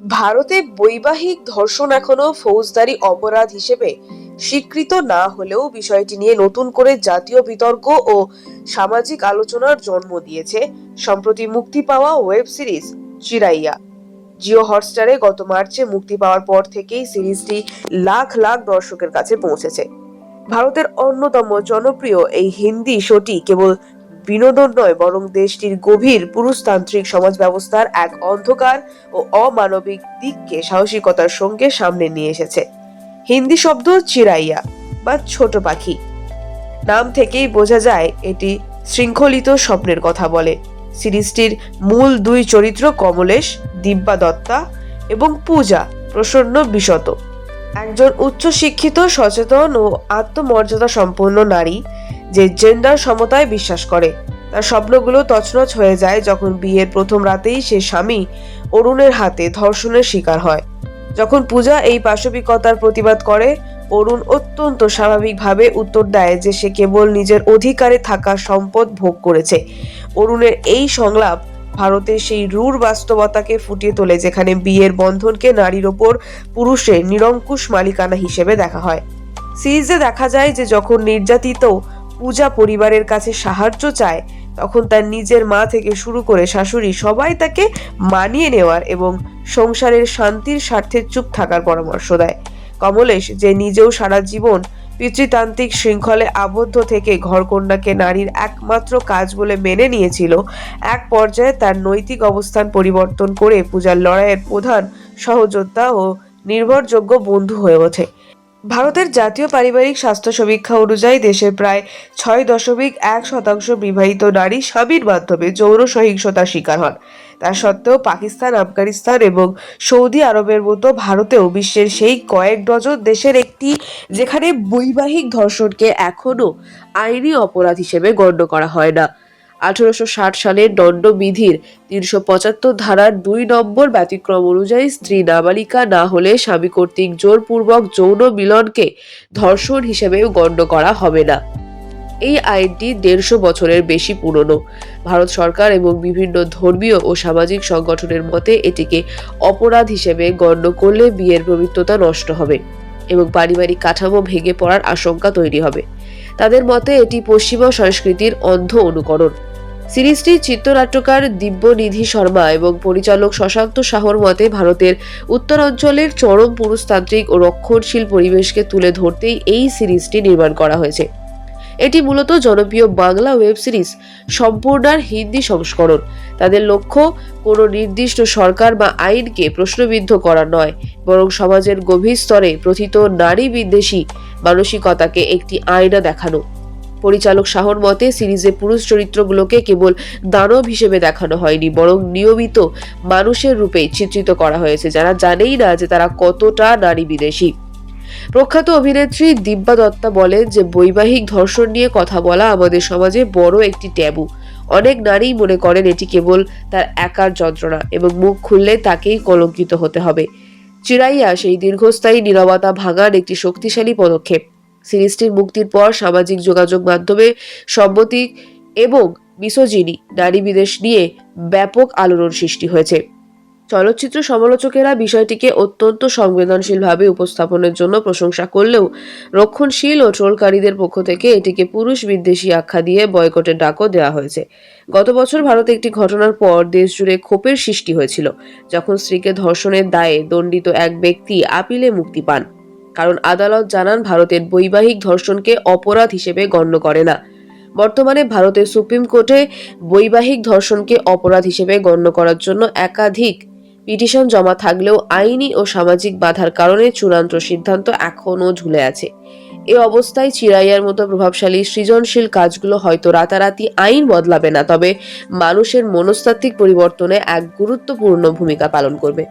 ভারতে বৈবাহিক ধর্ষণ এখনো ফৌজদারি অপরাধ হিসেবে স্বীকৃত না হলেও বিষয়টি নিয়ে নতুন করে জাতীয় বিতর্ক ও সামাজিক আলোচনার জন্ম দিয়েছে সম্প্রতি মুক্তি পাওয়া ওয়েব সিরিজ চিরাইয়া। জিও হটস্টারে গত মার্চে মুক্তি পাওয়ার পর থেকেই সিরিজটি লাখ লাখ দর্শকের কাছে পৌঁছেছে। ভারতের অন্যতম জনপ্রিয় এই হিন্দি শোটি কেবল বিনোদন নয়, বরং দেশটির গভীর পুরুষতান্ত্রিক সমাজ ব্যবস্থার এক অন্ধকার ও অমানবিক দিককে সাহসিকতার সঙ্গে সামনে নিয়ে এসেছে। হিন্দি শব্দ চিরাইয়া বা ছোট পাখি নাম থেকেই বোঝা যায় এটি শৃঙ্খলিত স্বপ্নের কথা বলে। সিরিজটির মূল দুই চরিত্র কমলেশ দিব্যা দত্তা এবং পূজা প্রসন্ন বিশত, একজন উচ্চশিক্ষিত, সচেতন ও আত্মমর্যাদা সম্পন্ন নারী যে জেন্ডার সমতায় বিশ্বাস করে। তার স্বপ্নগুলো তছনছ হয়ে যায় যখন বিয়ের প্রথম রাতেই সে স্বামী অরুণের হাতে ধর্ষণের শিকার হয়। যখন পূজা এই পাশবিকতার প্রতিবাদ করে, অরুণ অত্যন্ত স্বাভাবিকভাবে উত্তর দেয় যে সে কেবল নিজের অধিকারে থাকা সম্পদ ভোগ করেছে। অরুণের এই সংলাপ ভারতের সেই রূঢ় বাস্তবতাকে ফুটিয়ে তোলে, যেখানে বিয়ের বন্ধনকে নারীর ওপর পুরুষের নিরঙ্কুশ মালিকানা হিসেবে দেখা হয়। সিরিজে দেখা যায় যে যখন নির্যাতিত পূজা পরিবারের কাছে সাহায্য চায়, তখন তার নিজের মা থেকে শুরু করে শাশুড়ি সবাই তাকে মানিয়ে নেওয়ার এবং সংসারের শান্তির স্বার্থে চুপ থাকার পরামর্শ দেয়। কমলেশ, যে নিজেও সারা জীবন পিতৃতান্ত্রিক শৃঙ্খলে আবদ্ধ থেকে ঘরকন্যাকে নারীর একমাত্র কাজ বলে মেনে নিয়েছিল, এক পর্যায়ে তার নৈতিক অবস্থান পরিবর্তন করে পূজার লড়াইয়ের প্রধান সহযোদ্ধা ও নির্ভরযোগ্য বন্ধু হয়ে ওঠে। ভারতের জাতীয় পারিবারিক স্বাস্থ্য সমীক্ষা অনুযায়ী দেশের প্রায় 6.1% বিবাহিত নারী স্বামীর মাধ্যমে যৌন সহিংসতার শিকার হন। তা সত্ত্বেও পাকিস্তান, আফগানিস্তান এবং সৌদি আরবের মতো ভারতেও বিশ্বের সেই কয়েক ডজন দেশের একটি, যেখানে বৈবাহিক ধর্ষণকে এখনো আইনি অপরাধ হিসেবে গণ্য করা হয় না। 1860 সালের দণ্ডবিধির 375 ধারার 2 নম্বর ব্যতিক্রম অনুযায়ী স্ত্রী নাবালিকা না হলে স্বামী কর্তৃক জোরপূর্বক যৌন মিলনকে ধর্ষণ হিসেবেও গণ্য করা হবে না। এই আইনটি 150 বছরের বেশি পুরনো। ভারত সরকার এবং বিভিন্ন ধর্মীয় ও সামাজিক সংগঠনের মতে এটিকে অপরাধ হিসেবে গণ্য করলে বিয়ের পবিত্রতা নষ্ট হবে এবং পারিবারিক কাঠামো ভেঙে পড়ার আশঙ্কা তৈরি হবে। তাদের মতে এটি পশ্চিমা সংস্কৃতির অন্ধ অনুকরণ। সিরিজটির চিত্রনাট্যকার দিব্যনিধি শর্মা এবং পরিচালক শশাঙ্ক সাহর মতে ভারতের উত্তরাঞ্চলের চরম পুরুষতান্ত্রিক ও রক্ষণশীল পরিবেশকে তুলে ধরতেই এই সিরিজটি নির্মাণ করা হয়েছে। এটি মূলত জনপ্রিয় বাংলা ওয়েব সিরিজ সম্পূর্ণার হিন্দি সংস্করণ। তাদের লক্ষ্য কোনো নির্দিষ্ট সরকার বা আইনকে প্রশ্নবিদ্ধ করা নয়, বরং সমাজের গভীর স্তরে প্রথিত নারী বিদ্বেষী মানসিকতাকে একটি আয়না দেখানো। পরিচালক শাহর মতে সিরিজে পুরুষ চরিত্রগুলোকে কেবল দানব হিসেবে দেখানো হয়নি, বরং নিয়মিত মানুষের রূপে চিত্রিত করা হয়েছে, যারা জানেই না যে তারা কতটা নারী বিদ্বেষী। প্রখ্যাত অভিনেত্রী দিব্যা দত্তা বলেন যে বৈবাহিক ধর্ষণ নিয়ে কথা বলা আমাদের সমাজে বড় একটি ট্যাবু। অনেক নারী মনে করেন এটি কেবল তার একার যন্ত্রণা এবং মুখ খুললে তাকেই কলঙ্কিত হতে হবে। চিরাইয়া সেই দীর্ঘস্থায়ী নীরবতা ভাঙার একটি শক্তিশালী পদক্ষেপ। সিরিজটির মুক্তির পর সামাজিক যোগাযোগ মাধ্যমে সম্মতি এবং মিসোজিনি, নারী বিদ্বেষ নিয়ে ব্যাপক আলোড়ন সৃষ্টি হয়েছে। চলচ্চিত্র সমালোচকেরা বিষয়টিকে অত্যন্ত সংবেদনশীলভাবে উপস্থাপনের জন্য প্রশংসা করলেও রক্ষণশীল ও ট্রোলকারীদের পক্ষ থেকে এটিকে পুরুষ বিদ্বেষী আখ্যা দিয়ে বয়কটের ডাকও দেওয়া হয়েছে। গত বছর ভারতে একটি ঘটনার পর দেশজুড়ে ক্ষোভের সৃষ্টি হয়েছিল, যখন স্ত্রীকে ধর্ষণের দায়ে দণ্ডিত এক ব্যক্তি আপিলে মুক্তি পান, কারণ আদালত জানান ভারতের বৈবাহিক ধর্ষণকে অপরাধ হিসেবে গণ্য করে না। বর্তমানে ভারতের সুপ্রিম কোর্টে বৈবাহিক ধর্ষণকে অপরাধ হিসেবে গণ্য করার জন্য একাধিক পিটিশন জমা থাকলেও আইনি ও সামাজিক বাধার কারণে চূড়ান্ত সিদ্ধান্ত এখনও ঝুলে আছে। এ অবস্থায় চিরাইয়ার মতো প্রভাবশালী সৃজনশীল কাজগুলো হয়তো রাতারাতি আইন বদলাবে না, তবে মানুষের মনস্তাত্ত্বিক পরিবর্তনে এক গুরুত্বপূর্ণ ভূমিকা পালন করবে।